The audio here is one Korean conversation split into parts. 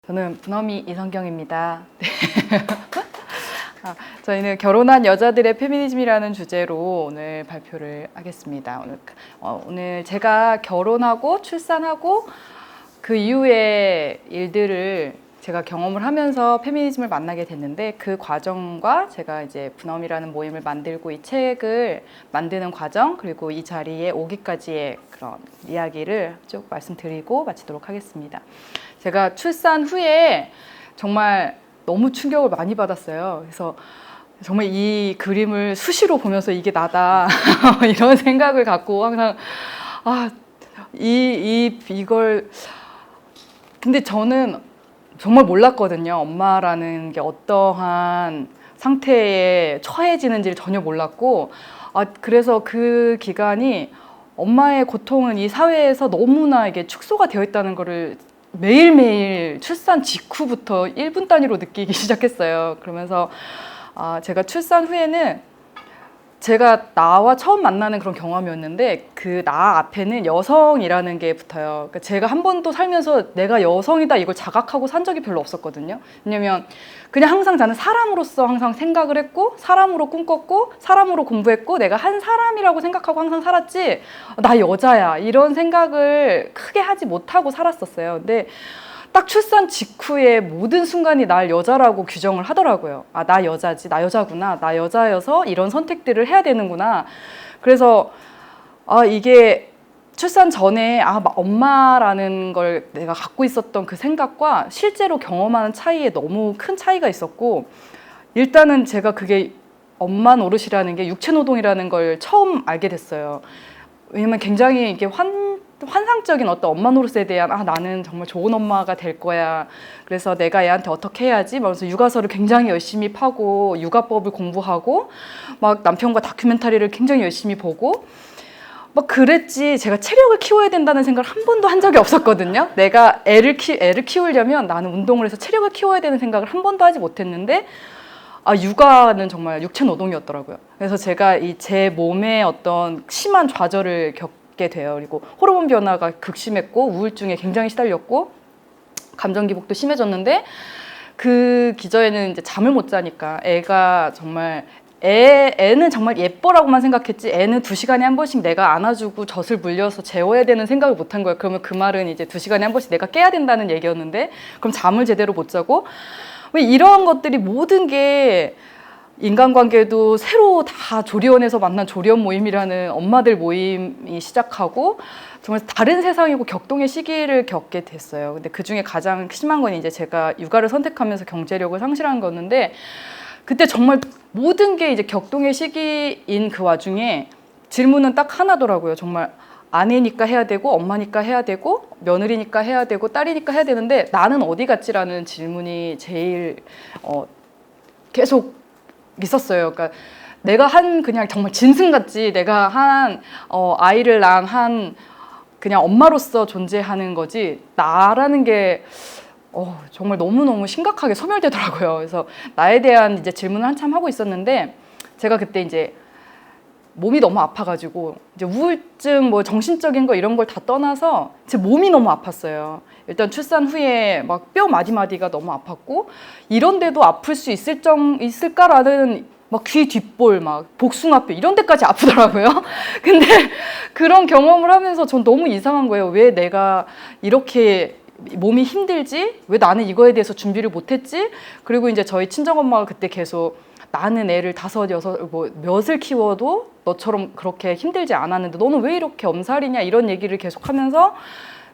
저는 분어미 이성경입니다. 네. 저희는 결혼한 여자들의 페미니즘이라는 주제로 오늘 발표를 하겠습니다. 오늘 제가 결혼하고 출산하고 그 이후의 일들을 제가 경험을 하면서 페미니즘을 만나게 됐는데, 그 과정과 제가 이제 분어미라는 모임을 만들고 이 책을 만드는 과정, 그리고 이 자리에 오기까지의 그런 이야기를 쭉 말씀드리고 마치도록 하겠습니다. 제가 출산 후에 정말 너무 충격을 많이 받았어요. 그래서 정말 이 그림을 수시로 보면서 이게 나다 이런 생각을 갖고 항상 이걸 근데 저는 정말 몰랐거든요. 엄마라는 게 어떠한 상태에 처해지는지를 전혀 몰랐고, 그래서 그 기간이 엄마의 고통은 이 사회에서 너무나 이게 축소가 되어 있다는 거를 매일매일 출산 직후부터 1분 단위로 느끼기 시작했어요. 그러면서 제가 출산 후에는 제가 나와 처음 만나는 그런 경험이었는데, 그 나 앞에는 여성이라는 게 붙어요. 그러니까 제가 한 번도 살면서 내가 여성이다 이걸 자각하고 산 적이 별로 없었거든요. 왜냐면 그냥 항상 저는 사람으로서 항상 생각을 했고, 사람으로 꿈꿨고, 사람으로 공부했고, 내가 한 사람이라고 생각하고 항상 살았지, 나 여자야 이런 생각을 크게 하지 못하고 살았었어요. 근데 딱 출산 직후에 모든 순간이 날 여자라고 규정을 하더라고요. 나 여자지, 나 여자구나, 나 여자여서 이런 선택들을 해야 되는구나. 그래서 이게 출산 전에 엄마라는 걸 내가 갖고 있었던 그 생각과 실제로 경험하는 차이에 너무 큰 차이가 있었고, 일단은 제가 그게 엄마 노릇이라는 게 육체노동이라는 걸 처음 알게 됐어요. 왜냐면 굉장히 이게 환상적인 어떤 엄마 노릇에 대한 나는 정말 좋은 엄마가 될 거야, 그래서 내가 애한테 어떻게 해야지 그래서 육아서를 굉장히 열심히 파고 육아법을 공부하고 막 남편과 다큐멘터리를 굉장히 열심히 보고 막 그랬지, 제가 체력을 키워야 된다는 생각을 한 번도 한 적이 없었거든요. 내가 애를 키우려면 나는 운동을 해서 체력을 키워야 되는 생각을 한 번도 하지 못했는데, 육아는 정말 육체 노동이었더라고요. 그래서 제가 제 몸의 어떤 심한 좌절을 겪게 돼요. 그리고 호르몬 변화가 극심했고 우울증에 굉장히 시달렸고 감정 기복도 심해졌는데, 그 기저에는 이제 잠을 못 자니까 애가 정말 애는 정말 예뻐라고만 생각했지, 애는 2시간에 한 번씩 내가 안아주고 젖을 물려서 재워야 되는 생각을 못 한 거예요. 그러면 그 말은 이제 2시간에 한 번씩 내가 깨야 된다는 얘기였는데, 그럼 잠을 제대로 못 자고, 왜 이런 것들이 모든 게 인간관계도 새로 다 조리원에서 만난 조리원 모임이라는 엄마들 모임이 시작하고 정말 다른 세상이고 격동의 시기를 겪게 됐어요. 근데 그중에 가장 심한 건 이제 제가 육아를 선택하면서 경제력을 상실한 거였는데, 그때 정말 모든 게 이제 격동의 시기인 그 와중에 질문은 딱 하나더라고요. 정말 아내니까 해야 되고, 엄마니까 해야 되고, 며느리니까 해야 되고, 딸이니까 해야 되는데 나는 어디 갔지라는 질문이 제일 계속 있었어요. 그러니까 내가 그냥 정말 짐승같이 내가 아이를 낳은 그냥 엄마로서 존재하는 거지, 나라는 게 정말 너무너무 심각하게 소멸되더라고요. 그래서 나에 대한 이제 질문을 한참 하고 있었는데, 제가 그때 이제 몸이 너무 아파가지고 이제 우울증 정신적인 거 이런 걸 다 떠나서 제 몸이 너무 아팠어요. 일단 출산 후에 막 뼈 마디마디가 너무 아팠고, 이런데도 아플 수 있을까라는 막 귀 뒷볼, 막 복숭아뼈 이런 데까지 아프더라고요. 근데 그런 경험을 하면서 전 너무 이상한 거예요. 왜 내가 이렇게 몸이 힘들지? 왜 나는 이거에 대해서 준비를 못했지? 그리고 이제 저희 친정엄마가 그때 계속 나는 애를 5, 6, 몇을 키워도 너처럼 그렇게 힘들지 않았는데 너는 왜 이렇게 엄살이냐 이런 얘기를 계속 하면서,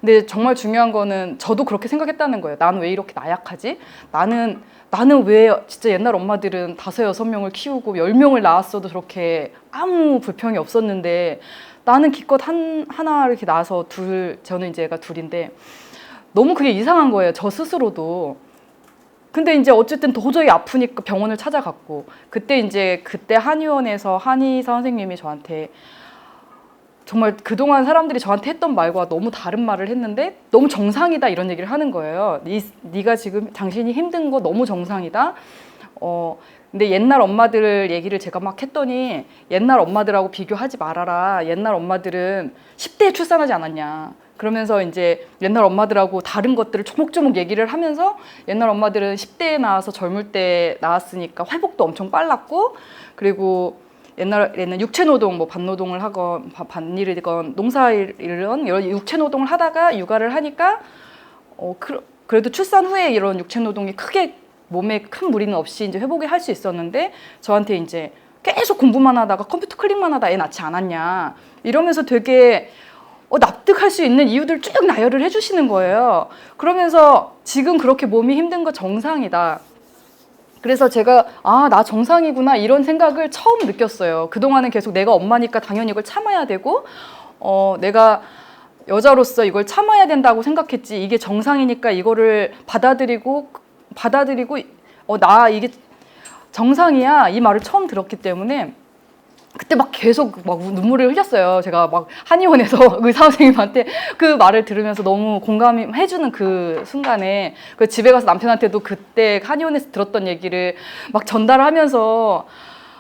근데 정말 중요한 거는 저도 그렇게 생각했다는 거예요. 나는 왜 이렇게 나약하지? 나는 왜 진짜 옛날 엄마들은 5, 6명을 키우고 10명을 낳았어도 저렇게 아무 불평이 없었는데 나는 기껏 하나 이렇게 낳아서 저는 이제 애가 2인데 너무 그게 이상한 거예요, 저 스스로도. 근데 이제 어쨌든 도저히 아프니까 병원을 찾아갔고, 그때 한의원에서 한의사 선생님이 저한테 정말 그동안 사람들이 저한테 했던 말과 너무 다른 말을 했는데, 너무 정상이다 이런 얘기를 하는 거예요. 네가 지금 당신이 힘든 거 너무 정상이다. 근데 옛날 엄마들 얘기를 제가 막 했더니 옛날 엄마들하고 비교하지 말아라. 옛날 엄마들은 10대에 출산하지 않았냐. 그러면서 이제 옛날 엄마들하고 다른 것들을 조목조목 얘기를 하면서 옛날 엄마들은 10대에 나와서 젊을 때 나왔으니까 회복도 엄청 빨랐고, 그리고 옛날에는 육체노동, 뭐 밭노동을 하건 밭일이건 농사일은 이런 육체노동을 하다가 육아를 하니까 그래도 출산 후에 이런 육체노동이 크게 몸에 큰 무리는 없이 이제 회복을 할 수 있었는데, 저한테 이제 계속 공부만 하다가 컴퓨터 클릭만 하다 애 낳지 않았냐 이러면서 되게 납득할 수 있는 이유들 쭉 나열을 해주시는 거예요. 그러면서 지금 그렇게 몸이 힘든 거 정상이다. 그래서 제가 나 정상이구나 이런 생각을 처음 느꼈어요. 그동안은 계속 내가 엄마니까 당연히 이걸 참아야 되고 내가 여자로서 이걸 참아야 된다고 생각했지, 이게 정상이니까 이거를 받아들이고 나 이게 정상이야 이 말을 처음 들었기 때문에 그때 막 계속 막 눈물을 흘렸어요. 제가 막 한의원에서 의사 선생님한테 그 말을 들으면서 너무 공감해주는 그 순간에 그 집에 가서 남편한테도 그때 한의원에서 들었던 얘기를 막 전달하면서,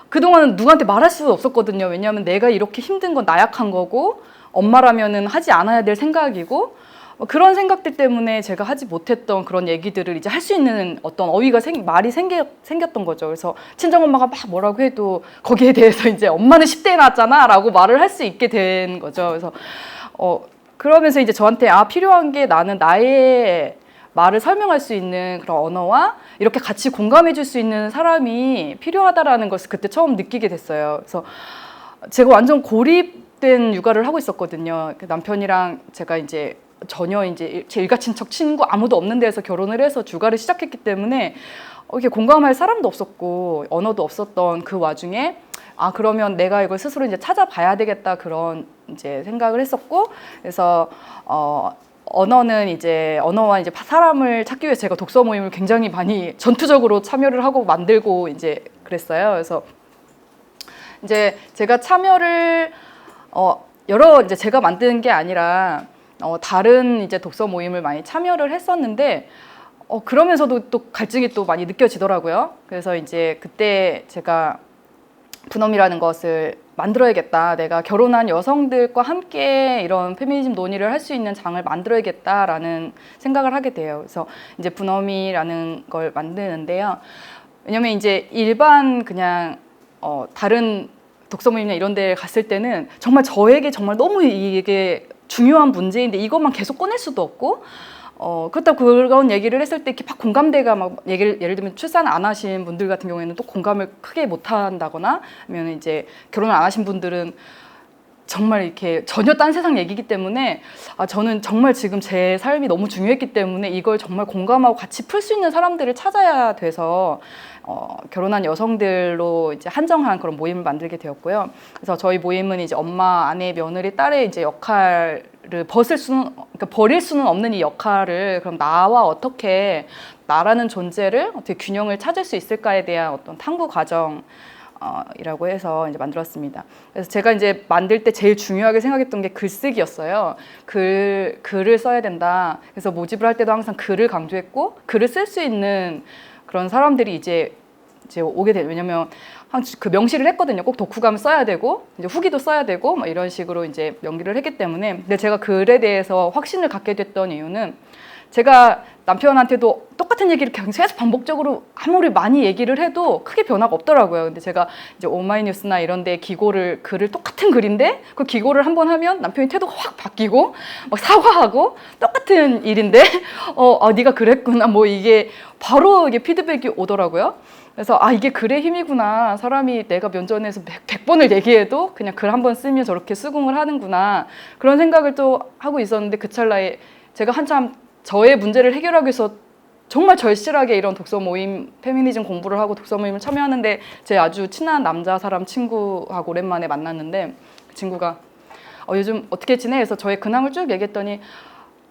그동안은 누구한테 말할 수 없었거든요. 왜냐하면 내가 이렇게 힘든 건 나약한 거고 엄마라면은 하지 않아야 될 생각이고, 그런 생각들 때문에 제가 하지 못했던 그런 얘기들을 이제 할 수 있는 어떤 어휘가 말이 생겼던 거죠. 그래서 친정엄마가 막 뭐라고 해도 거기에 대해서 이제 엄마는 10대에 낳았잖아 라고 말을 할 수 있게 된 거죠. 그래서 그러면서 이제 저한테 필요한 게 나는 나의 말을 설명할 수 있는 그런 언어와 이렇게 같이 공감해 줄 수 있는 사람이 필요하다라는 것을 그때 처음 느끼게 됐어요. 그래서 제가 완전 고립된 육아를 하고 있었거든요. 남편이랑 제가 이제 전혀 이제 제 일가친척 친구 아무도 없는 데서 결혼을 해서 육아를 시작했기 때문에 이렇게 공감할 사람도 없었고 언어도 없었던 그 와중에 그러면 내가 이걸 스스로 이제 찾아봐야 되겠다 그런 이제 생각을 했었고, 그래서 언어와 이제 사람을 찾기 위해서 제가 독서 모임을 굉장히 많이 전투적으로 참여를 하고 만들고 이제 그랬어요. 그래서 이제 제가 참여를 여러 이제 제가 만드는 게 아니라 다른 이제 독서 모임을 많이 참여를 했었는데 그러면서도 또 갈증이 또 많이 느껴지더라고요. 그래서 이제 그때 제가 분엄이라는 것을 만들어야겠다. 내가 결혼한 여성들과 함께 이런 페미니즘 논의를 할 수 있는 장을 만들어야겠다라는 생각을 하게 돼요. 그래서 이제 분엄이라는 걸 만드는데요. 왜냐면 이제 일반 그냥 다른 독서 모임이나 이런 데 갔을 때는 정말 저에게 정말 너무 이게 중요한 문제인데 이것만 계속 꺼낼 수도 없고, 그렇다고 그런 얘기를 했을 때 이렇게 막 공감대가 막 예를 들면 출산 안 하신 분들 같은 경우에는 또 공감을 크게 못 한다거나, 아니면 이제 결혼을 안 하신 분들은 정말 이렇게 전혀 딴 세상 얘기이기 때문에 저는 정말 지금 제 삶이 너무 중요했기 때문에 이걸 정말 공감하고 같이 풀 수 있는 사람들을 찾아야 돼서 결혼한 여성들로 이제 한정한 그런 모임을 만들게 되었고요. 그래서 저희 모임은 이제 엄마, 아내, 며느리, 딸의 이제 역할을 버릴 수는 없는 이 역할을 그럼 나와 어떻게 나라는 존재를 어떻게 균형을 찾을 수 있을까에 대한 어떤 탐구 과정. 이라고 해서 이제 만들었습니다. 그래서 제가 이제 만들 때 제일 중요하게 생각했던 게 글쓰기였어요. 글을 써야 된다. 그래서 모집을 할 때도 항상 글을 강조했고, 글을 쓸 수 있는 그런 사람들이 이제 오게 돼요. 왜냐면 그 명시를 했거든요. 꼭 독후감을 써야 되고, 이제 후기도 써야 되고, 뭐 이런 식으로 이제 명기를 했기 때문에. 근데 제가 글에 대해서 확신을 갖게 됐던 이유는 제가 남편한테도 똑같은 얘기를 계속 반복적으로 아무리 많이 얘기를 해도 크게 변화가 없더라고요. 근데 제가 이제 오마이뉴스나 이런 데 글을 똑같은 글인데 그 기고를 한번 하면 남편이 태도가 확 바뀌고 막 사과하고 똑같은 일인데 네가 그랬구나 뭐 이게 바로 이게 피드백이 오더라고요. 그래서 이게 글의 힘이구나. 사람이 내가 면전에서 100번을 얘기해도 그냥 글 한 번 쓰면 저렇게 수긍을 하는구나. 그런 생각을 또 하고 있었는데 그 찰나에 제가 한참 저의 문제를 해결하기 위해서 정말 절실하게 이런 독서 모임, 페미니즘 공부를 하고 독서 모임을 참여하는데 제 아주 친한 남자 사람 친구하고 오랜만에 만났는데 그 친구가 요즘 어떻게 지내? 해서 저의 근황을 쭉 얘기했더니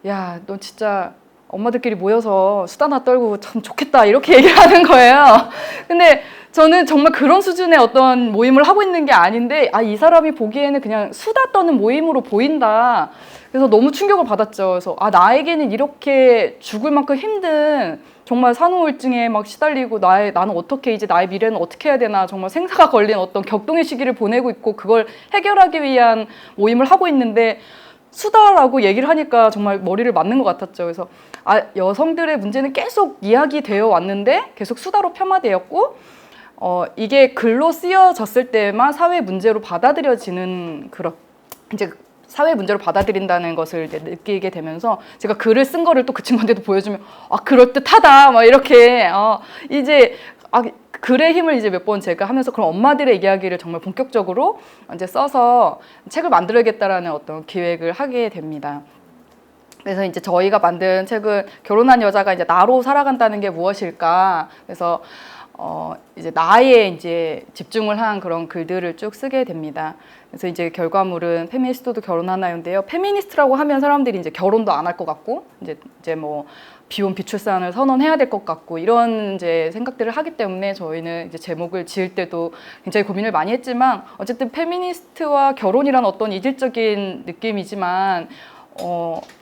야, 너 진짜 엄마들끼리 모여서 수다나 떨고 참 좋겠다 이렇게 얘기를 하는 거예요. 근데 저는 정말 그런 수준의 어떤 모임을 하고 있는 게 아닌데 이 사람이 보기에는 그냥 수다 떠는 모임으로 보인다. 그래서 너무 충격을 받았죠. 그래서 나에게는 이렇게 죽을 만큼 힘든 정말 산후우울증에 막 시달리고 나는 어떻게 이제 나의 미래는 어떻게 해야 되나 정말 생사가 걸린 어떤 격동의 시기를 보내고 있고 그걸 해결하기 위한 모임을 하고 있는데 수다라고 얘기를 하니까 정말 머리를 맞는 것 같았죠. 그래서 여성들의 문제는 계속 이야기되어 왔는데 계속 수다로 폄하되었고 이게 글로 쓰여졌을 때만 사회 문제로 받아들여지는 그런 이제 사회 문제로 받아들인다는 것을 이제 느끼게 되면서 제가 글을 쓴 거를 또 그 친구한테도 보여주면 그럴듯하다 막 이렇게 이제 글의 힘을 이제 몇 번 제가 하면서 그런 엄마들의 이야기를 정말 본격적으로 이제 써서 책을 만들어야겠다라는 어떤 기획을 하게 됩니다. 그래서 이제 저희가 만든 책은 결혼한 여자가 이제 나로 살아간다는 게 무엇일까? 그래서 이제 나에 이제 집중을 한 그런 글들을 쭉 쓰게 됩니다. 그래서 이제 결과물은 페미니스트도 결혼하나요인데요. 페미니스트라고 하면 사람들이 이제 결혼도 안 할 것 같고 이제 뭐 비혼 비출산을 선언해야 될 것 같고 이런 이제 생각들을 하기 때문에 저희는 이제 제목을 지을 때도 굉장히 고민을 많이 했지만 어쨌든 페미니스트와 결혼이란 어떤 이질적인 느낌이지만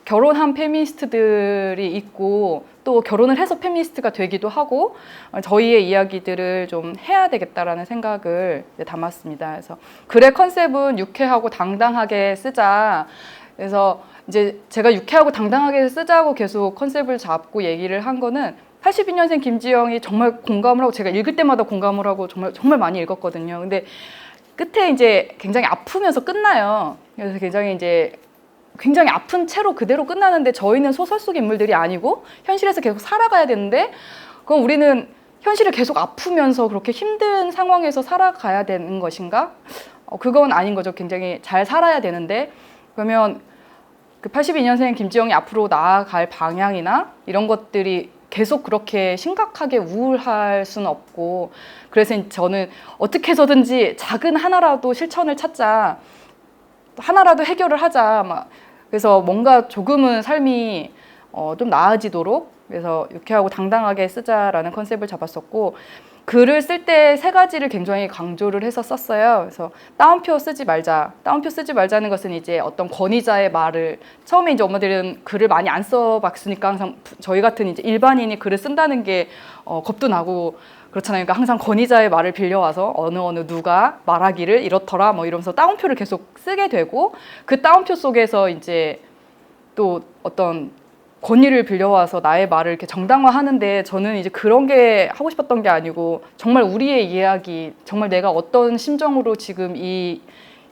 결혼한 페미니스트들이 있고 또 결혼을 해서 페미니스트가 되기도 하고 저희의 이야기들을 좀 해야 되겠다라는 생각을 담았습니다. 그래서 글의 컨셉은 유쾌하고 당당하게 쓰자. 그래서 이제 제가 유쾌하고 당당하게 쓰자고 계속 컨셉을 잡고 얘기를 한 거는 82년생 김지영이 정말 공감을 하고 제가 읽을 때마다 공감을 하고 정말 많이 읽었거든요. 근데 끝에 이제 굉장히 아프면서 끝나요. 그래서 굉장히 아픈 채로 그대로 끝나는데 저희는 소설 속 인물들이 아니고 현실에서 계속 살아가야 되는데 그럼 우리는 현실을 계속 아프면서 그렇게 힘든 상황에서 살아가야 되는 것인가? 그건 아닌 거죠. 굉장히 잘 살아야 되는데 그러면 그 82년생 김지영이 앞으로 나아갈 방향이나 이런 것들이 계속 그렇게 심각하게 우울할 수는 없고 그래서 저는 어떻게 해서든지 작은 하나라도 실천을 찾자. 하나라도 해결을 하자. 그래서 뭔가 조금은 삶이 좀 나아지도록 그래서 유쾌하고 당당하게 쓰자라는 컨셉을 잡았었고 글을 쓸 때 3가지를 굉장히 강조를 해서 썼어요. 그래서 따옴표 쓰지 말자. 따옴표 쓰지 말자는 것은 이제 어떤 권위자의 말을 처음에 이제 엄마들은 글을 많이 안 써봤으니까 항상 저희 같은 이제 일반인이 글을 쓴다는 게 겁도 나고 그렇잖아요. 그러니까 항상 권위자의 말을 빌려와서 어느 누가 말하기를 이렇더라 뭐 이러면서 따옴표를 계속 쓰게 되고 그 따옴표 속에서 이제 또 어떤 권위를 빌려와서 나의 말을 이렇게 정당화하는데 저는 이제 그런 게 하고 싶었던 게 아니고 정말 우리의 이야기, 정말 내가 어떤 심정으로 지금 이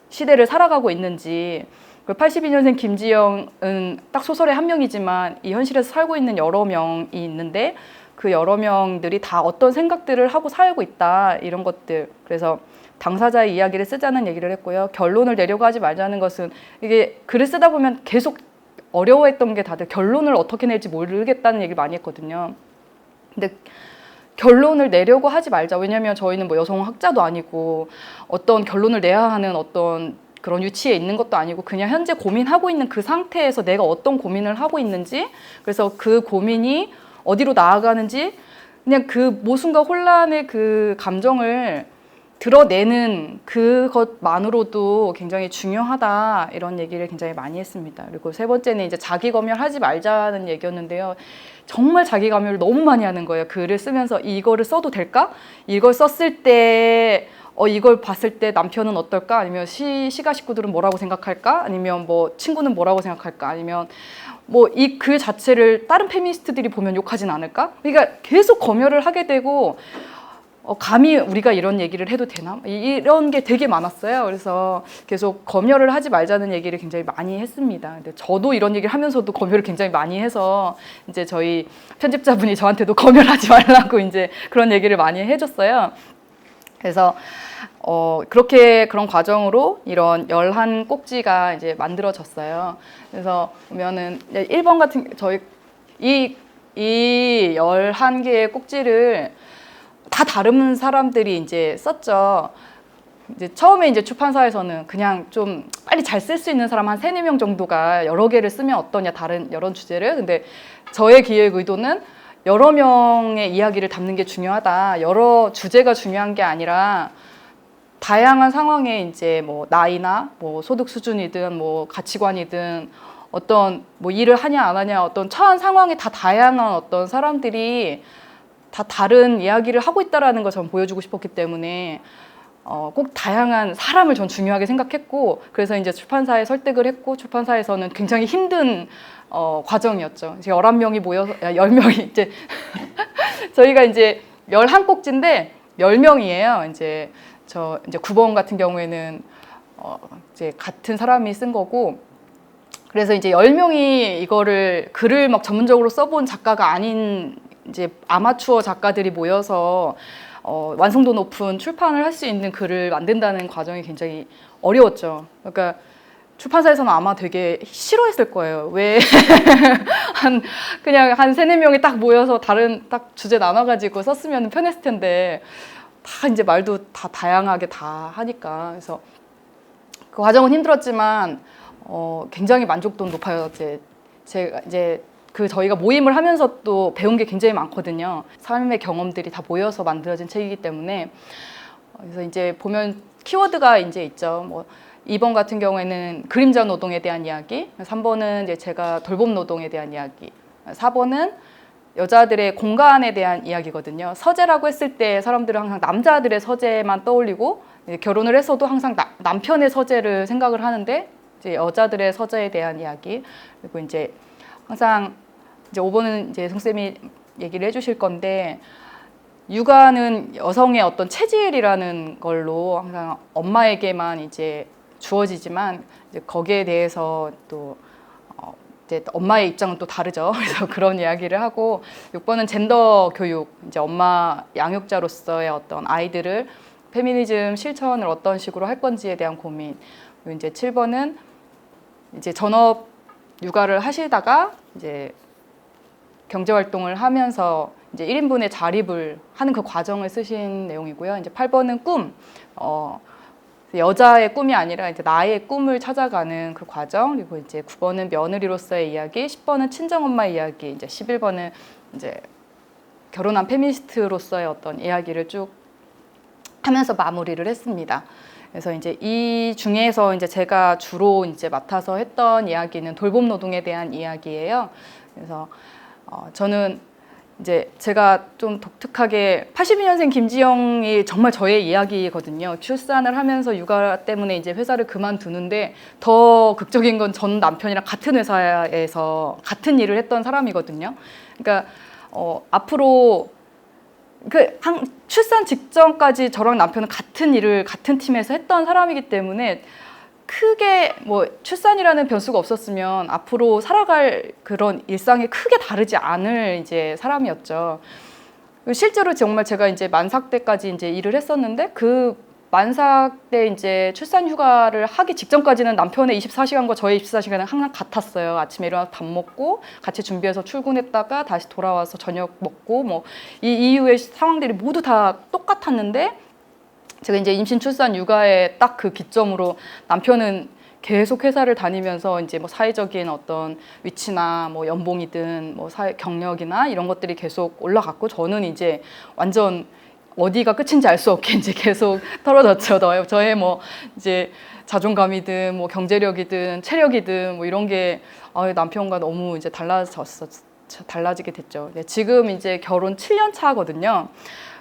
시대를 살아가고 있는지 82년생 김지영은 딱 소설의 한 명이지만 이 현실에서 살고 있는 여러 명이 있는데 그 여러 명들이 다 어떤 생각들을 하고 살고 있다 이런 것들 그래서 당사자의 이야기를 쓰자는 얘기를 했고요. 결론을 내려고 하지 말자는 것은 이게 글을 쓰다 보면 계속 어려워했던 게 다들 결론을 어떻게 낼지 모르겠다는 얘기를 많이 했거든요. 근데 결론을 내려고 하지 말자. 왜냐하면 저희는 뭐 여성학자도 아니고 어떤 결론을 내야 하는 어떤 그런 위치에 있는 것도 아니고 그냥 현재 고민하고 있는 그 상태에서 내가 어떤 고민을 하고 있는지 그래서 그 고민이 어디로 나아가는지 그냥 그 모순과 혼란의 그 감정을 드러내는 그것만으로도 굉장히 중요하다 이런 얘기를 굉장히 많이 했습니다. 그리고 3번째는 이제 자기 검열하지 말자는 얘기였는데요. 정말 자기 검열을 너무 많이 하는 거예요. 글을 쓰면서 이거를 써도 될까? 이걸 썼을 때 이걸 봤을 때 남편은 어떨까? 아니면 시가 식구들은 뭐라고 생각할까? 아니면 뭐 친구는 뭐라고 생각할까? 아니면 뭐 이 글 자체를 다른 페미니스트들이 보면 욕하진 않을까? 그러니까 계속 검열을 하게 되고 감히 우리가 이런 얘기를 해도 되나? 이런 게 되게 많았어요. 그래서 계속 검열을 하지 말자는 얘기를 굉장히 많이 했습니다. 근데 저도 이런 얘기를 하면서도 검열을 굉장히 많이 해서 이제 저희 편집자분이 저한테도 검열하지 말라고 이제 그런 얘기를 많이 해줬어요. 그래서 그렇게 그런 과정으로 이런 11꼭지가 이제 만들어졌어요. 그래서 보면은 1번 같은 저희 이 11개의 꼭지를 다 다른 사람들이 이제 썼죠. 이제 처음에 이제 출판사에서는 그냥 좀 빨리 잘 쓸 수 있는 사람 한 3-4명 정도가 여러 개를 쓰면 어떠냐 다른 여러 주제를. 근데 저의 기획 의도는 여러 명의 이야기를 담는 게 중요하다. 여러 주제가 중요한 게 아니라 다양한 상황에 이제 뭐 나이나 뭐 소득 수준이든 뭐 가치관이든 어떤 뭐 일을 하냐 안 하냐 어떤 처한 상황이 다 다양한 어떤 사람들이 다 다른 이야기를 하고 있다라는 걸 전 보여주고 싶었기 때문에 꼭 다양한 사람을 전 중요하게 생각했고 그래서 이제 출판사에 설득을 했고 출판사에서는 굉장히 힘든 과정이었죠. 이제 11명이 모여서 10명이 이제 저희가 이제 11꼭지인데 10명이에요. 이제 저 이제 9번 같은 경우에는 이제 같은 사람이 쓴 거고 그래서 이제 10명이 이거를 글을 막 전문적으로 써본 작가가 아닌 이제 아마추어 작가들이 모여서 완성도 높은 출판을 할 수 있는 글을 만든다는 과정이 굉장히 어려웠죠. 그러니까 출판사에서는 아마 되게 싫어했을 거예요. 왜 그냥 한 3-4명이 딱 모여서 다른 딱 주제 나눠가지고 썼으면 편했을 텐데 다 이제 말도 다 다양하게 다 하니까 그래서 그 과정은 힘들었지만 굉장히 만족도 높아요. 제가 이제 그 저희가 모임을 하면서 또 배운 게 굉장히 많거든요. 삶의 경험들이 다 모여서 만들어진 책이기 때문에 그래서 이제 보면 키워드가 이제 있죠. 뭐 2번 같은 경우에는 그림자 노동에 대한 이야기, 3번은 이제 제가 돌봄 노동에 대한 이야기, 4번은 여자들의 공간에 대한 이야기거든요. 서재라고 했을 때 사람들은 항상 남자들의 서재만 떠올리고 결혼을 했어도 항상 남편의 서재를 생각을 하는데 이제 여자들의 서재에 대한 이야기 그리고 이제 항상 이제 5번은 이제 송쌤이 얘기를 해주실 건데 육아는 여성의 어떤 체질이라는 걸로 항상 엄마에게만 이제 주어지지만 이제 거기에 대해서 또 이제 엄마의 입장은 또 다르죠. 그래서 그런 이야기를 하고 6번은 젠더 교육, 이제 엄마 양육자로서의 어떤 아이들을 페미니즘 실천을 어떤 식으로 할 건지에 대한 고민. 그리고 이제 7번은 이제 전업 육아를 하시다가 이제 경제 활동을 하면서 이제 1인분의 자립을 하는 그 과정을 쓰신 내용이고요. 이제 8번은 꿈. 여자의 꿈이 아니라 이제 나의 꿈을 찾아가는 그 과정, 그리고 이제 9번은 며느리로서의 이야기, 10번은 친정엄마의 이야기, 이제 11번은 이제 결혼한 페미니스트로서의 어떤 이야기를 쭉 하면서 마무리를 했습니다. 그래서 이제 이 중에서 이제 제가 주로 이제 맡아서 했던 이야기는 돌봄 노동에 대한 이야기예요. 그래서 저는 이제 제가 좀 독특하게 82년생 김지영이 정말 저의 이야기거든요. 출산을 하면서 육아 때문에 이제 회사를 그만두는데 더 극적인 건 전 남편이랑 같은 회사에서 같은 일을 했던 사람이거든요. 그러니까 앞으로 출산 직전까지 저랑 남편은 같은 일을 같은 팀에서 했던 사람이기 때문에 크게 뭐 출산이라는 변수가 없었으면 앞으로 살아갈 그런 일상이 크게 다르지 않을 이제 사람이었죠. 실제로 정말 제가 이제 만삭 때까지 이제 일을 했었는데 그 만삭 때 이제 출산 휴가를 하기 직전까지는 남편의 24시간과 저의 24시간은 항상 같았어요. 아침에 일어나서 밥 먹고 같이 준비해서 출근했다가 다시 돌아와서 저녁 먹고 뭐 이 이후의 상황들이 모두 다 똑같았는데 제가 이제 임신 출산 육아에 딱 그 기점으로 남편은 계속 회사를 다니면서 이제 뭐 사회적인 어떤 위치나 뭐 연봉이든 뭐 경력이나 이런 것들이 계속 올라갔고 저는 이제 완전 어디가 끝인지 알 수 없게 이제 계속 떨어졌죠. 저의 뭐 이제 자존감이든 뭐 경제력이든 체력이든 뭐 이런 게 남편과 너무 이제 달라지게 됐죠. 지금 이제 결혼 7년 차거든요.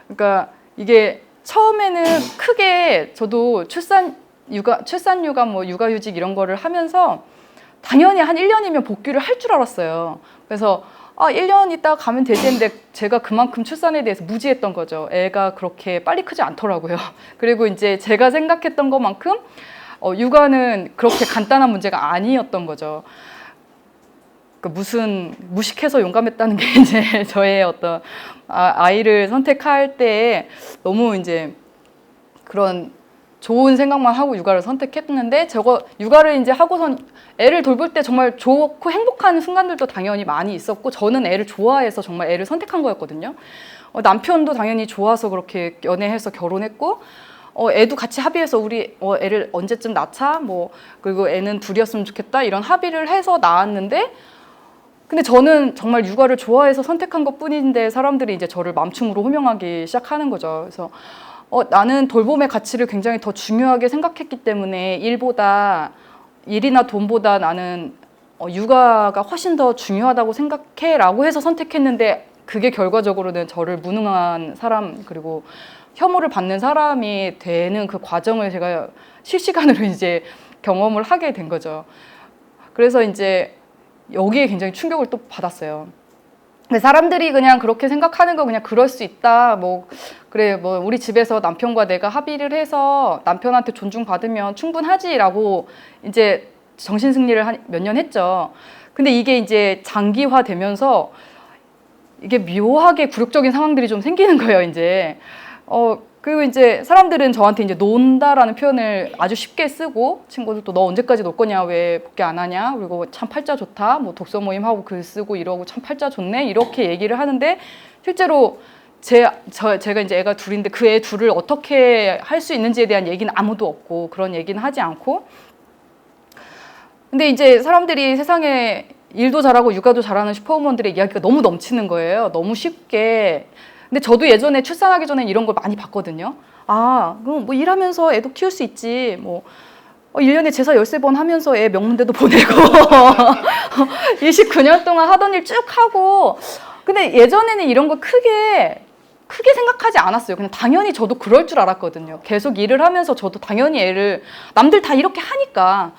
그러니까 이게 처음에는 크게 저도 출산 육아 뭐 육아휴직 이런 거를 하면서 당연히 한 1년이면 복귀를 할 줄 알았어요. 그래서 1년 있다가 가면 되지 했는데 제가 그만큼 출산에 대해서 무지했던 거죠. 애가 그렇게 빨리 크지 않더라고요. 그리고 이제 제가 생각했던 것만큼 육아는 그렇게 간단한 문제가 아니었던 거죠. 무슨 무식해서 용감했다는 게 이제 저의 어떤 아이를 선택할 때 너무 이제 그런 좋은 생각만 하고 육아를 선택했는데 육아를 이제 하고선 애를 돌볼 때 정말 좋고 행복한 순간들도 당연히 많이 있었고 저는 애를 좋아해서 정말 애를 선택한 거였거든요. 남편도 당연히 좋아서 그렇게 연애해서 결혼했고 애도 같이 합의해서 우리 애를 언제쯤 낳자 뭐 그리고 애는 둘이었으면 좋겠다 이런 합의를 해서 낳았는데 근데 저는 정말 육아를 좋아해서 선택한 것뿐인데 사람들이 이제 저를 맘충으로 호명하기 시작하는 거죠. 그래서 나는 돌봄의 가치를 굉장히 더 중요하게 생각했기 때문에 일이나 돈보다 나는 육아가 훨씬 더 중요하다고 생각해라고 해서 선택했는데 그게 결과적으로는 저를 무능한 사람 그리고 혐오를 받는 사람이 되는 그 과정을 제가 실시간으로 이제 경험을 하게 된 거죠. 그래서 이제 여기에 굉장히 충격을 또 받았어요. 사람들이 그냥 그렇게 생각하는 거 그냥 그럴 수 있다. 뭐 그래 뭐 우리 집에서 남편과 내가 합의를 해서 남편한테 존중받으면 충분하지라고 이제 정신승리를 몇 년 했죠. 근데 이게 이제 장기화되면서 이게 묘하게 굴욕적인 상황들이 좀 생기는 거예요, 이제. 그리고 이제 사람들은 저한테 이제 논다라는 표현을 아주 쉽게 쓰고 친구들도 너 언제까지 놀 거냐 왜 복귀 안 하냐 그리고 참 팔자 좋다 뭐 독서 모임 하고 글 쓰고 이러고 참 팔자 좋네 이렇게 얘기를 하는데 실제로 제가 이제 애가 둘인데 그 애 둘을 어떻게 할 수 있는지에 대한 얘기는 아무도 없고 그런 얘기는 하지 않고 근데 이제 사람들이 세상에 일도 잘하고 육아도 잘하는 슈퍼우먼들의 이야기가 너무 넘치는 거예요. 너무 쉽게. 근데 저도 예전에 출산하기 전에 이런 걸 많이 봤거든요. 그럼 뭐 일하면서 애도 키울 수 있지. 뭐 1년에 제사 13번 하면서 애 명문대도 보내고 29년 동안 하던 일 쭉 하고 근데 예전에는 이런 거 크게 생각하지 않았어요. 그냥 당연히 저도 그럴 줄 알았거든요. 계속 일을 하면서 저도 당연히 애를 남들 다 이렇게 하니까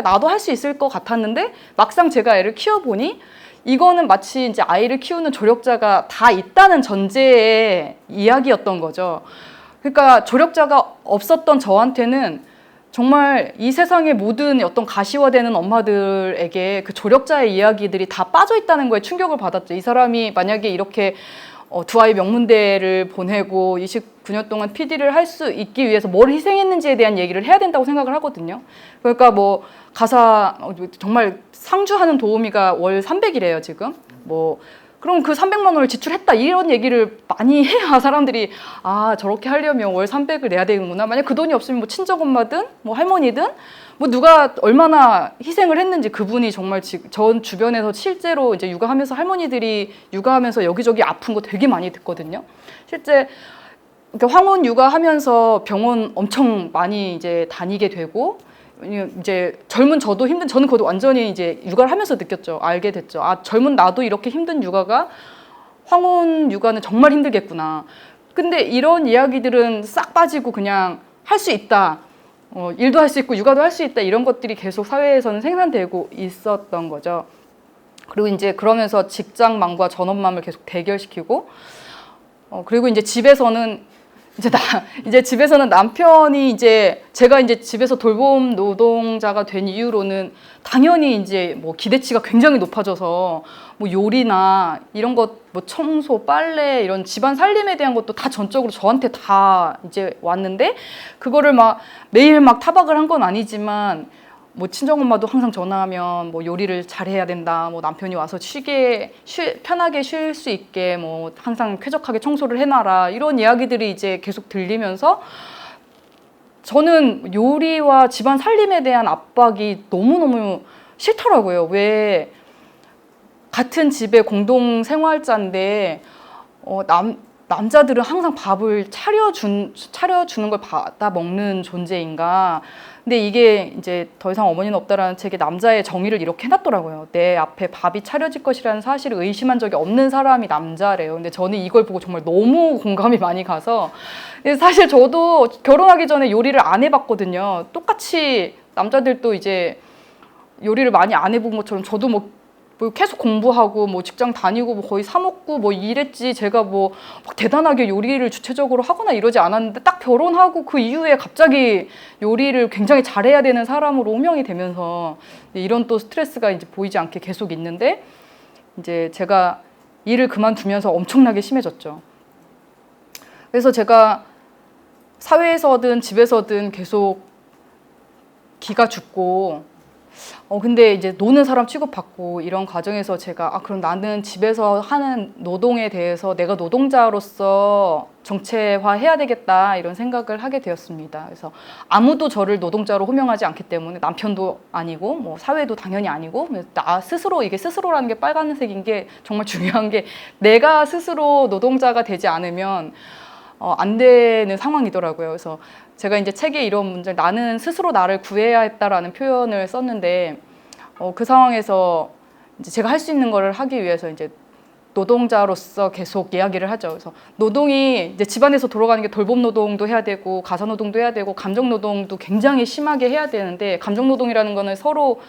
나도 할 수 있을 것 같았는데 막상 제가 애를 키워보니 이거는 마치 이제 아이를 키우는 조력자가 다 있다는 전제의 이야기였던 거죠. 그러니까 조력자가 없었던 저한테는 정말 이 세상의 모든 어떤 가시화되는 엄마들에게 그 조력자의 이야기들이 다 빠져 있다는 거에 충격을 받았죠. 이 사람이 만약에 이렇게 두 아이 명문대를 보내고 29년 동안 PD를 할 수 있기 위해서 뭘 희생했는지에 대한 얘기를 해야 된다고 생각을 하거든요. 그러니까 뭐 가사 정말 상주하는 도우미가 월 300이래요 지금. 뭐 그럼 그 300만 원을 지출했다 이런 얘기를 많이 해야 사람들이 저렇게 하려면 월 300을 내야 되는구나. 만약 그 돈이 없으면 뭐 친정엄마든 뭐 할머니든 뭐 누가 얼마나 희생을 했는지 그분이 정말 지금 전 주변에서 실제로 이제 육아하면서 할머니들이 육아하면서 여기저기 아픈 거 되게 많이 듣거든요. 실제 황혼 육아하면서 병원 엄청 많이 이제 다니게 되고 이제 젊은 저도 저는 그것도 완전히 이제 육아를 하면서 느꼈죠. 알게 됐죠. 젊은 나도 이렇게 힘든 육아가 황혼 육아는 정말 힘들겠구나. 근데 이런 이야기들은 싹 빠지고 그냥 할 수 있다. 일도 할 수 있고 육아도 할 수 있다. 이런 것들이 계속 사회에서는 생산되고 있었던 거죠. 그리고 이제 그러면서 직장맘과 전업맘을 계속 대결시키고 그리고 이제 집에서는 이제 집에서는 남편이 제가 이제 집에서 돌봄 노동자가 된 이후로는 당연히 이제 뭐 기대치가 굉장히 높아져서 뭐 요리나 이런 것, 뭐 청소, 빨래 이런 집안 살림에 대한 것도 다 전적으로 저한테 다 이제 왔는데 그거를 막 매일 막 타박을 한 건 아니지만 뭐 친정엄마도 항상 전화하면 뭐 요리를 잘해야 된다. 뭐 남편이 와서 편하게 쉴 수 있게 뭐 항상 쾌적하게 청소를 해놔라. 이런 이야기들이 이제 계속 들리면서 저는 요리와 집안 살림에 대한 압박이 너무너무 싫더라고요. 왜 같은 집의 공동 생활자인데 남자들은 항상 밥을 차려주는 걸 받아 먹는 존재인가. 근데 이게 이제 더 이상 어머니는 없다라는 책에 남자의 정의를 이렇게 해놨더라고요. 내 앞에 밥이 차려질 것이라는 사실을 의심한 적이 없는 사람이 남자래요. 근데 저는 이걸 보고 정말 너무 공감이 많이 가서 사실 저도 결혼하기 전에 요리를 안 해봤거든요. 똑같이 남자들도 이제 요리를 많이 안 해본 것처럼 저도 뭐 계속 공부하고 뭐 직장 다니고 뭐 거의 사 먹고 뭐 이랬지 제가 뭐 막 대단하게 요리를 주체적으로 하거나 이러지 않았는데 딱 결혼하고 그 이후에 갑자기 요리를 굉장히 잘해야 되는 사람으로 호명이 되면서 이런 또 스트레스가 이제 보이지 않게 계속 있는데 이제 제가 일을 그만두면서 엄청나게 심해졌죠. 그래서 제가 사회에서든 집에서든 계속 기가 죽고 근데 이제 노는 사람 취급받고 이런 과정에서 제가 그럼 나는 집에서 하는 노동에 대해서 내가 노동자로서 정체화해야 되겠다 이런 생각을 하게 되었습니다. 그래서 아무도 저를 노동자로 호명하지 않기 때문에 남편도 아니고 뭐 사회도 당연히 아니고 나 스스로 이게 스스로라는 게 빨간색인 게 정말 중요한 게 내가 스스로 노동자가 되지 않으면 안 되는 상황이더라고요. 그래서 제가 이제 책에 이런 문제 나는 스스로 나를 구해야 했다라는 표현을 썼는데 그 상황에서 이제 제가 할 수 있는 거를 하기 위해서 이제 노동자로서 계속 이야기를 하죠. 그래서 노동이 이제 집안에서 돌아가는 게 돌봄 노동도 해야 되고 가사 노동도 해야 되고 감정 노동도 굉장히 심하게 해야 되는데, 감정 노동이라는 거는 서로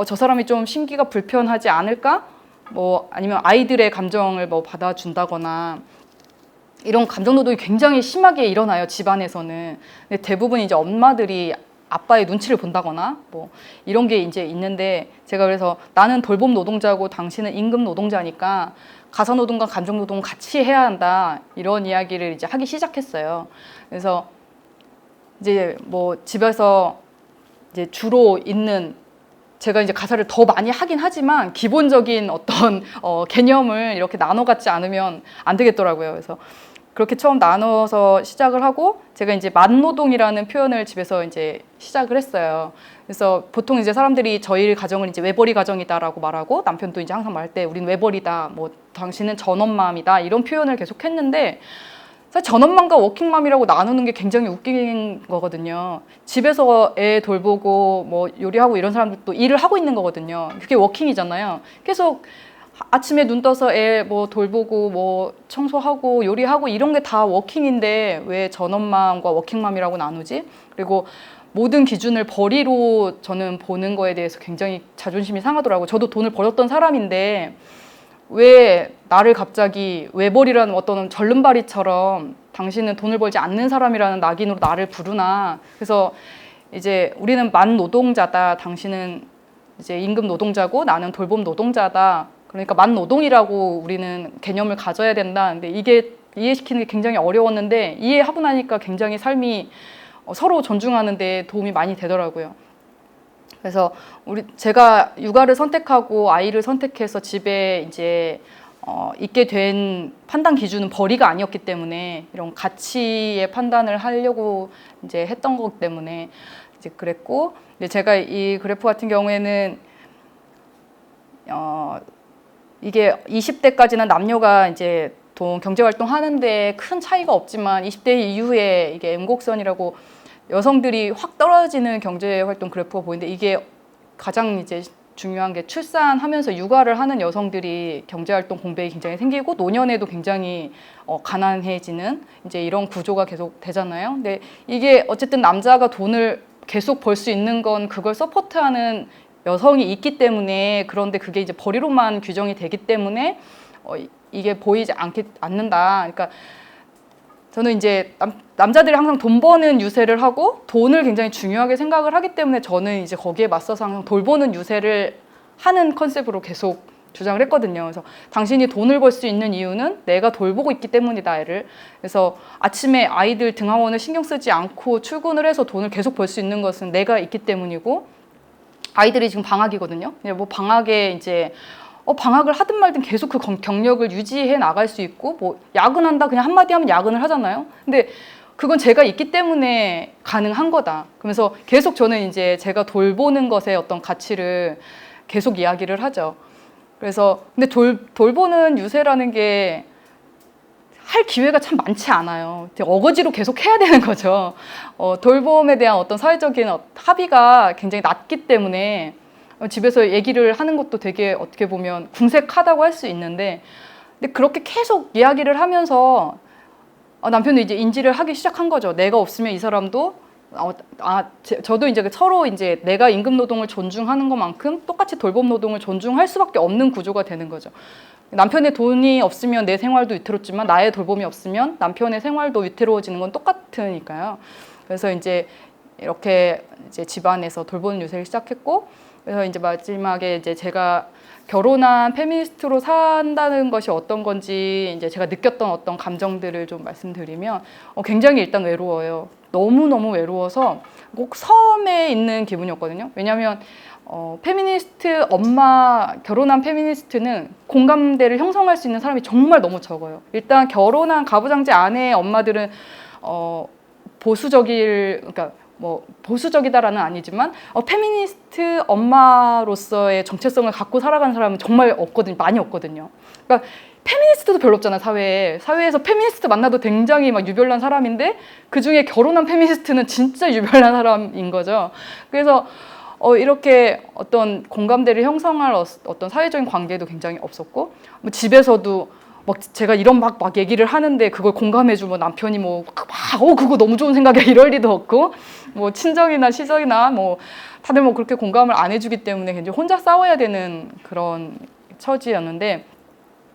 저 사람이 좀 심기가 불편하지 않을까? 뭐 아니면 아이들의 감정을 뭐 받아준다거나 이런 감정 노동이 굉장히 심하게 일어나요, 집안에서는. 근데 대부분 이제 엄마들이 아빠의 눈치를 본다거나 뭐 이런 게 이제 있는데, 제가 그래서 나는 돌봄 노동자고 당신은 임금 노동자니까 가사 노동과 감정 노동 같이 해야 한다, 이런 이야기를 이제 하기 시작했어요. 그래서 이제 뭐 집에서 이제 주로 있는, 제가 이제 가사를 더 많이 하긴 하지만 기본적인 어떤 개념을 이렇게 나눠 갖지 않으면 안 되겠더라고요. 그래서 그렇게 처음 나눠서 시작을 하고, 제가 이제 만노동이라는 표현을 집에서 이제 시작을 했어요. 그래서 보통 이제 사람들이 저희 가정을 이제 외벌이 가정이다라고 말하고, 남편도 이제 항상 말할 때 우린 외벌이다, 뭐 당신은 전업맘이다, 이런 표현을 계속 했는데, 사실 전업맘과 워킹맘이라고 나누는 게 굉장히 웃긴 거거든요. 집에서 애 돌보고 뭐 요리하고 이런 사람들도 일을 하고 있는 거거든요. 그게 워킹이잖아요. 계속 아침에 눈 떠서 애 뭐 돌보고 뭐 청소하고 요리하고 이런 게 다 워킹인데 왜 전업맘과 워킹맘이라고 나누지? 그리고 모든 기준을 벌이로 저는 보는 거에 대해서 굉장히 자존심이 상하더라고요. 저도 돈을 벌었던 사람인데 왜 나를 갑자기 외벌이라는 어떤 절름발이처럼 당신은 돈을 벌지 않는 사람이라는 낙인으로 나를 부르나. 그래서 이제 우리는 만 노동자다, 당신은 이제 임금 노동자고 나는 돌봄 노동자다, 그러니까 만 노동이라고 우리는 개념을 가져야 된다. 근데 이게 이해시키는 게 굉장히 어려웠는데, 이해하고 나니까 굉장히 삶이 서로 존중하는 데 도움이 많이 되더라고요. 그래서 제가 육아를 선택하고 아이를 선택해서 집에 이제 있게 된 판단 기준은 벌이가 아니었기 때문에, 이런 가치의 판단을 하려고 이제 했던 거기 때문에 이제 그랬고, 근데 제가 이 그래프 같은 경우에는 이게 20대까지는 남녀가 이제 경제 활동 하는데 큰 차이가 없지만 20대 이후에 이게 M곡선이라고 여성들이 확 떨어지는 경제 활동 그래프가 보이는데, 이게 가장 이제 중요한 게 출산하면서 육아를 하는 여성들이 경제 활동 공백이 굉장히 생기고 노년에도 굉장히 가난해지는 이제 이런 구조가 계속 되잖아요. 근데 이게 어쨌든 남자가 돈을 계속 벌 수 있는 건 그걸 서포트하는 여성이 있기 때문에, 그런데 그게 이제 벌이로만 규정이 되기 때문에 이게 보이지 않는다. 그러니까 저는 이제 남자들이 항상 돈 버는 유세를 하고 돈을 굉장히 중요하게 생각을 하기 때문에, 저는 이제 거기에 맞서서 항상 돌보는 유세를 하는 컨셉으로 계속 주장을 했거든요. 그래서 당신이 돈을 벌 수 있는 이유는 내가 돌보고 있기 때문이다, 애를. 그래서 아침에 아이들 등하원을 신경 쓰지 않고 출근을 해서 돈을 계속 벌 수 있는 것은 내가 있기 때문이고, 아이들이 지금 방학이거든요. 뭐 방학에 이제 방학을 하든 말든 계속 그 경력을 유지해 나갈 수 있고, 뭐 야근한다 그냥 한마디 하면 야근을 하잖아요. 근데 그건 제가 있기 때문에 가능한 거다. 그러면서 계속 저는 이제 제가 돌보는 것의 어떤 가치를 계속 이야기를 하죠. 그래서 근데 돌보는 유세라는 게 할 기회가 참 많지 않아요. 어거지로 계속 해야 되는 거죠. 돌봄에 대한 어떤 사회적인 합의가 굉장히 낮기 때문에 집에서 얘기를 하는 것도 되게 어떻게 보면 궁색하다고 할 수 있는데, 근데 그렇게 계속 이야기를 하면서 남편도 이제 인지를 하기 시작한 거죠. 내가 없으면 이 사람도 저도 이제 서로 이제 내가 임금 노동을 존중하는 것만큼 똑같이 돌봄 노동을 존중할 수밖에 없는 구조가 되는 거죠. 남편의 돈이 없으면 내 생활도 위태롭지만 나의 돌봄이 없으면 남편의 생활도 위태로워지는 건 똑같으니까요. 그래서 이제 이렇게 이제 집안에서 돌보는 유세를 시작했고, 그래서 이제 마지막에 이제 제가 결혼한 페미니스트로 산다는 것이 어떤 건지 이제 제가 느꼈던 어떤 감정들을 좀 말씀드리면, 굉장히 일단 외로워요. 너무너무 외로워서 꼭 섬에 있는 기분이었거든요. 왜냐하면 페미니스트 엄마, 결혼한 페미니스트는 공감대를 형성할 수 있는 사람이 정말 너무 적어요. 일단 결혼한 가부장제 아내의 엄마들은 그러니까 뭐 보수적이다라는 아니지만 페미니스트 엄마로서의 정체성을 갖고 살아가는 사람은 정말 없거든요. 많이 없거든요. 그러니까 페미니스트도 별로 없잖아요. 사회에서 페미니스트 만나도 굉장히 막 유별난 사람인데, 그중에 결혼한 페미니스트는 진짜 유별난 사람인 거죠. 그래서 이렇게 어떤 공감대를 형성할 어떤 사회적인 관계도 굉장히 없었고, 뭐 집에서도 막 제가 이런 막 얘기를 하는데 그걸 공감해주면 남편이 뭐 막 그거 너무 좋은 생각이야 이럴 리도 없고, 뭐 친정이나 시적이나 뭐 다들 뭐 그렇게 공감을 안 해주기 때문에 굉장히 혼자 싸워야 되는 그런 처지였는데,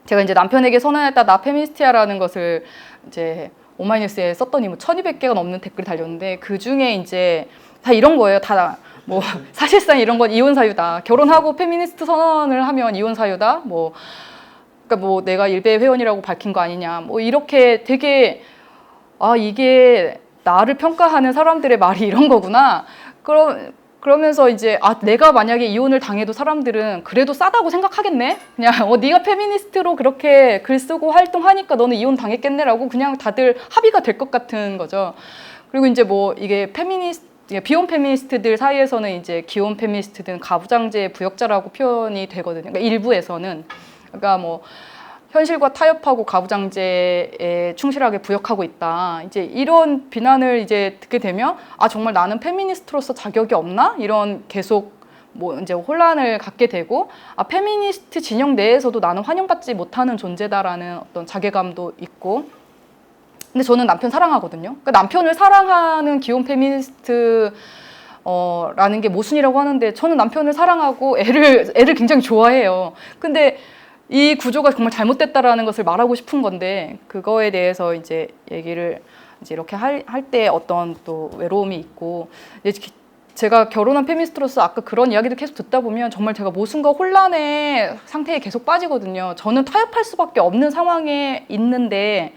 제가 이제 남편에게 선언했다 나 페미니스트야라는 것을 이제 오마이뉴스에 썼더니 뭐 1200개가 넘는 댓글이 달렸는데, 그 중에 이제 다 이런 거예요. 다 뭐 사실상 이런 건 이혼 사유다. 결혼하고 페미니스트 선언을 하면 이혼 사유다. 뭐 그러니까 뭐 내가 일베 회원이라고 밝힌 거 아니냐. 뭐 이렇게 되게 이게 나를 평가하는 사람들의 말이 이런 거구나. 그러면서 이제 내가 만약에 이혼을 당해도 사람들은 그래도 싸다고 생각하겠네. 그냥 네가 페미니스트로 그렇게 글 쓰고 활동하니까 너는 이혼 당했겠네라고 그냥 다들 합의가 될 것 같은 거죠. 그리고 이제 뭐 이게 비혼 페미니스트들 사이에서는 이제 기혼 페미니스트들은 가부장제 부역자라고 표현이 되거든요. 그러니까 일부에서는, 그러니까 뭐 현실과 타협하고 가부장제에 충실하게 부역하고 있다. 이제 이런 비난을 이제 듣게 되면 정말 나는 페미니스트로서 자격이 없나? 이런 계속 뭐 이제 혼란을 갖게 되고, 페미니스트 진영 내에서도 나는 환영받지 못하는 존재다라는 어떤 자괴감도 있고. 근데 저는 남편 사랑하거든요. 그러니까 남편을 사랑하는 기혼 페미니스트 라는 게 모순이라고 하는데, 저는 남편을 사랑하고 애를 굉장히 좋아해요. 근데 이 구조가 정말 잘못됐다라는 것을 말하고 싶은 건데, 그거에 대해서 이제 얘기를 이제 이렇게 할 때 어떤 또 외로움이 있고, 제가 결혼한 페미니스트로서 아까 그런 이야기도 계속 듣다 보면 정말 제가 모순과 혼란의 상태에 계속 빠지거든요. 저는 타협할 수밖에 없는 상황에 있는데,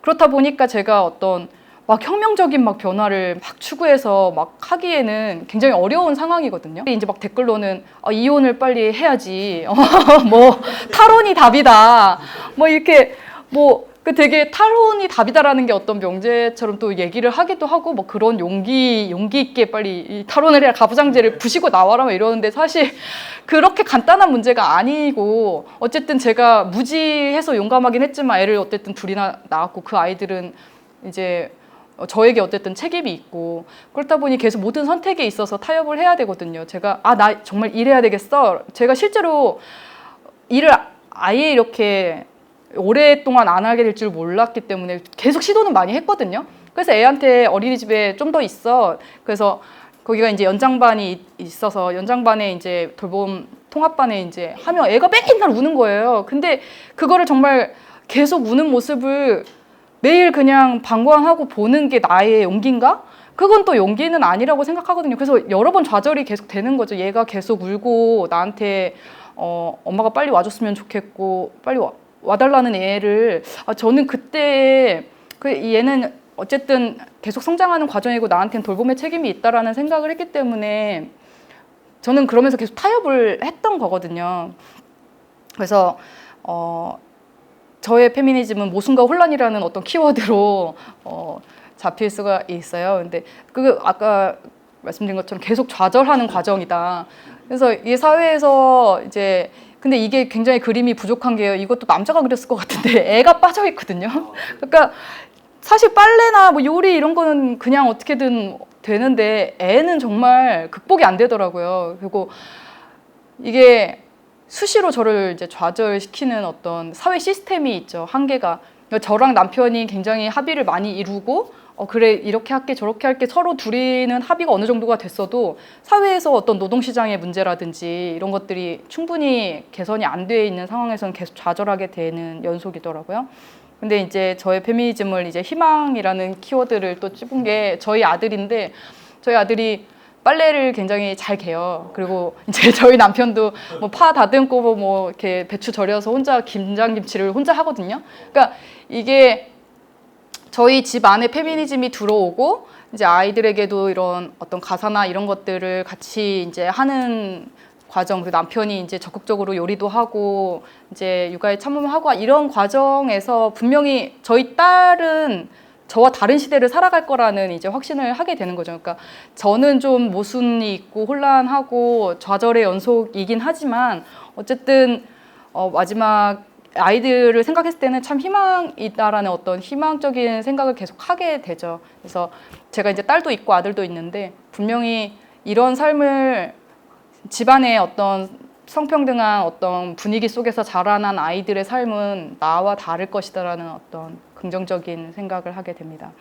그렇다 보니까 제가 어떤 막 혁명적인 막 변화를 막 추구해서 막 하기에는 굉장히 어려운 상황이거든요. 이제 막 댓글로는 이혼을 빨리 해야지. 뭐 탈혼이 답이다. 뭐 이렇게 뭐 그 되게 탈혼이 답이다라는 게 어떤 명제처럼 또 얘기를 하기도 하고, 뭐 그런 용기 있게 빨리 이 탈혼을 해야 가부장제를 부시고 나와라 뭐 이러는데, 사실 그렇게 간단한 문제가 아니고, 어쨌든 제가 무지해서 용감하긴 했지만 애를 어쨌든 둘이나 낳았고, 그 아이들은 이제 저에게 어쨌든 책임이 있고, 그렇다 보니 계속 모든 선택에 있어서 타협을 해야 되거든요. 제가 나 정말 일해야 되겠어. 제가 실제로 일을 아예 이렇게 오랫동안 안 하게 될 줄 몰랐기 때문에 계속 시도는 많이 했거든요. 그래서 애한테 어린이집에 좀 더 있어. 그래서 거기가 이제 연장반이 있어서 연장반에 이제 돌봄 통합반에 이제 하면 애가 맨날 우는 거예요. 근데 그거를 정말 계속 우는 모습을 매일 그냥 방광하고 보는 게 나의 용기인가? 그건 또 용기는 아니라고 생각하거든요. 그래서 여러 번 좌절이 계속 되는 거죠. 얘가 계속 울고 나한테 엄마가 빨리 와줬으면 좋겠고 빨리 와달라는 애를, 저는 그때 얘는 어쨌든 계속 성장하는 과정이고 나한테는 돌봄의 책임이 있다라는 생각을 했기 때문에 저는 그러면서 계속 타협을 했던 거거든요. 그래서 저의 페미니즘은 모순과 혼란이라는 어떤 키워드로 잡힐 수가 있어요. 근데 아까 말씀드린 것처럼 계속 좌절하는 과정이다. 그래서 이 사회에서 이제 근데 이게 굉장히 그림이 부족한 게요. 이것도 남자가 그렸을 것 같은데 애가 빠져 있거든요. 그러니까 사실 빨래나 뭐 요리 이런 거는 그냥 어떻게든 되는데 애는 정말 극복이 안 되더라고요. 그리고 이게 수시로 저를 이제 좌절시키는 어떤 사회 시스템이 있죠. 한계가. 저랑 남편이 굉장히 합의를 많이 이루고 그래 이렇게 할게 저렇게 할게 서로 둘이는 합의가 어느 정도가 됐어도 사회에서 어떤 노동시장의 문제라든지 이런 것들이 충분히 개선이 안 돼 있는 상황에서는 계속 좌절하게 되는 연속이더라고요. 근데 이제 저의 페미니즘을 이제 희망이라는 키워드를 또 찝은 게 저희 아들인데, 저희 아들이 빨래를 굉장히 잘 개요. 그리고 이제 저희 남편도 뭐 파 다듬고 뭐 이렇게 배추 절여서 혼자 김장김치를 혼자 하거든요. 그러니까 이게 저희 집 안에 페미니즘이 들어오고 이제 아이들에게도 이런 어떤 가사나 이런 것들을 같이 이제 하는 과정, 그 남편이 이제 적극적으로 요리도 하고 이제 육아에 참여하고 이런 과정에서 분명히 저희 딸은 저와 다른 시대를 살아갈 거라는 이제 확신을 하게 되는 거죠. 그러니까 저는 좀 모순이 있고 혼란하고 좌절의 연속이긴 하지만 어쨌든 마지막 아이들을 생각했을 때는 참 희망이 있다라는 어떤 희망적인 생각을 계속 하게 되죠. 그래서 제가 이제 딸도 있고 아들도 있는데 분명히 이런 삶을 집안의 어떤 성평등한 어떤 분위기 속에서 자라난 아이들의 삶은 나와 다를 것이다라는 어떤 긍정적인 생각을 하게 됩니다.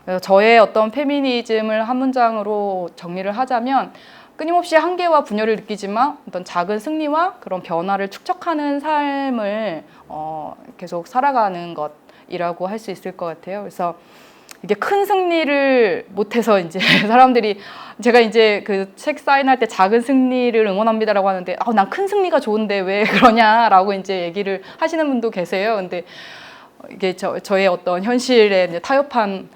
그래서 저의 어떤 페미니즘을 한 문장으로 정리를 하자면 끊임없이 한계와 분열을 느끼지만 어떤 작은 승리와 그런 변화를 축적하는 삶을 계속 살아가는 것이라고 할 수 있을 것 같아요. 그래서 이게 큰 승리를 못해서 이제 사람들이 제가 이제 그 책 사인할 때 작은 승리를 응원합니다라고 하는데 난 큰 승리가 좋은데 왜 그러냐라고 이제 얘기를 하시는 분도 계세요. 근데 이게 저의 어떤 현실에 이제 타협한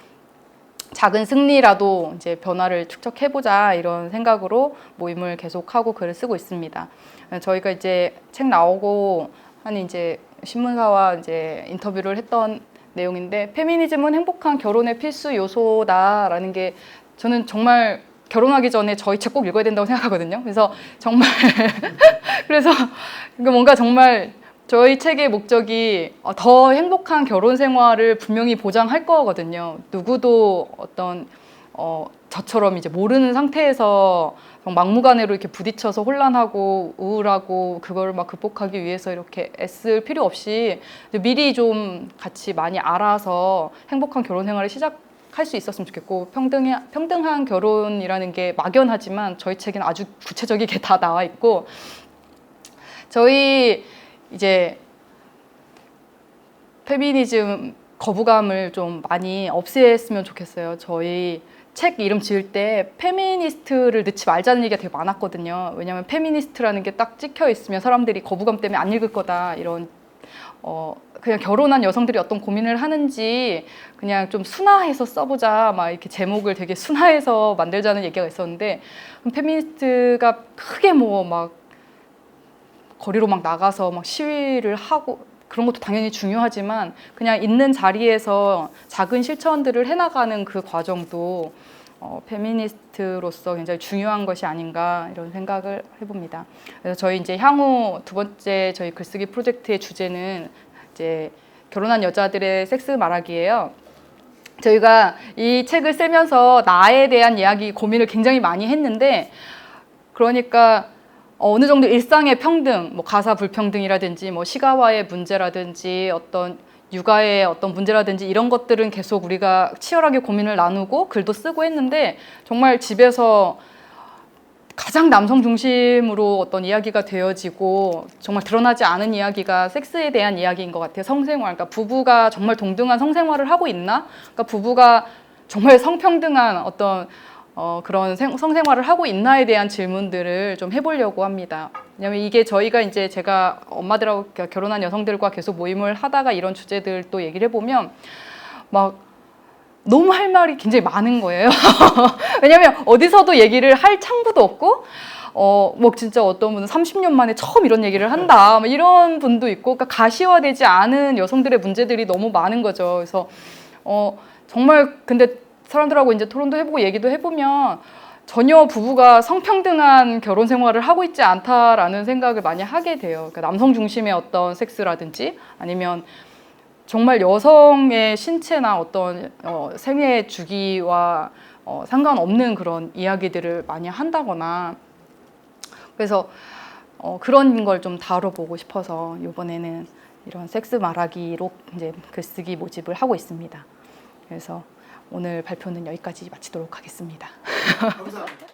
작은 승리라도 이제 변화를 축적해보자 이런 생각으로 모임을 계속하고 글을 쓰고 있습니다. 저희가 이제 책 나오고 한 이제 신문사와 이제 인터뷰를 했던 내용인데 페미니즘은 행복한 결혼의 필수 요소다라는 게 저는 정말 결혼하기 전에 저희 책 꼭 읽어야 된다고 생각하거든요. 그래서 정말 그래서 뭔가 정말 저희 책의 목적이 더 행복한 결혼 생활을 분명히 보장할 거거든요. 누구도 어떤 저처럼 이제 모르는 상태에서 막무가내로 이렇게 부딪혀서 혼란하고 우울하고 그걸 막 극복하기 위해서 이렇게 애쓸 필요 없이 미리 좀 같이 많이 알아서 행복한 결혼 생활을 시작할 수 있었으면 좋겠고 평등한 결혼이라는 게 막연하지만 저희 책에는 아주 구체적이게 다 나와 있고 저희 이제 페미니즘 거부감을 좀 많이 없앴으면 좋겠어요. 저희 책 이름 지을 때 페미니스트를 넣지 말자는 얘기가 되게 많았거든요. 왜냐하면 페미니스트라는 게 딱 찍혀 있으면 사람들이 거부감 때문에 안 읽을 거다 이런 그냥 결혼한 여성들이 어떤 고민을 하는지 그냥 좀 순화해서 써보자 막 이렇게 제목을 되게 순화해서 만들자는 얘기가 있었는데 페미니스트가 크게 뭐 막 거리로 막 나가서 막 시위를 하고 그런 것도 당연히 중요하지만 그냥 있는 자리에서 작은 실천들을 해나가는 그 과정도 페미니스트로서 굉장히 중요한 것이 아닌가 이런 생각을 해봅니다. 그래서 저희 이제 향후 두 번째 저희 글쓰기 프로젝트의 주제는 이제 결혼한 여자들의 섹스 말하기예요. 저희가 이 책을 쓰면서 나에 대한 이야기 고민을 굉장히 많이 했는데 그러니까 어느 정도 일상의 평등, 뭐 가사 불평등이라든지 뭐 시가와의 문제라든지 어떤 육아의 어떤 문제라든지 이런 것들은 계속 우리가 치열하게 고민을 나누고 글도 쓰고 했는데 정말 집에서 가장 남성 중심으로 어떤 이야기가 되어지고 정말 드러나지 않은 이야기가 섹스에 대한 이야기인 것 같아요. 성생활, 그러니까 부부가 정말 동등한 성생활을 하고 있나? 그러니까 부부가 정말 성평등한 어떤 그런 성생활을 하고 있나에 대한 질문들을 좀 해보려고 합니다. 왜냐면 이게 저희가 이제 제가 엄마들하고 결혼한 여성들과 계속 모임을 하다가 이런 주제들 또 얘기를 해보면 막 너무 할 말이 굉장히 많은 거예요. 왜냐면 어디서도 얘기를 할 창구도 없고 뭐 진짜 어떤 분은 30년 만에 처음 이런 얘기를 한다 뭐 이런 분도 있고 그러니까 가시화되지 않은 여성들의 문제들이 너무 많은 거죠. 그래서 정말 근데 사람들하고 이제 토론도 해보고 얘기도 해보면 전혀 부부가 성평등한 결혼 생활을 하고 있지 않다라는 생각을 많이 하게 돼요. 그러니까 남성 중심의 어떤 섹스라든지 아니면 정말 여성의 신체나 어떤 생애 주기와 상관없는 그런 이야기들을 많이 한다거나 그래서 그런 걸 좀 다뤄보고 싶어서 이번에는 이런 섹스 말하기로 이제 글쓰기 모집을 하고 있습니다. 그래서 오늘 발표는 여기까지 마치도록 하겠습니다. 감사합니다.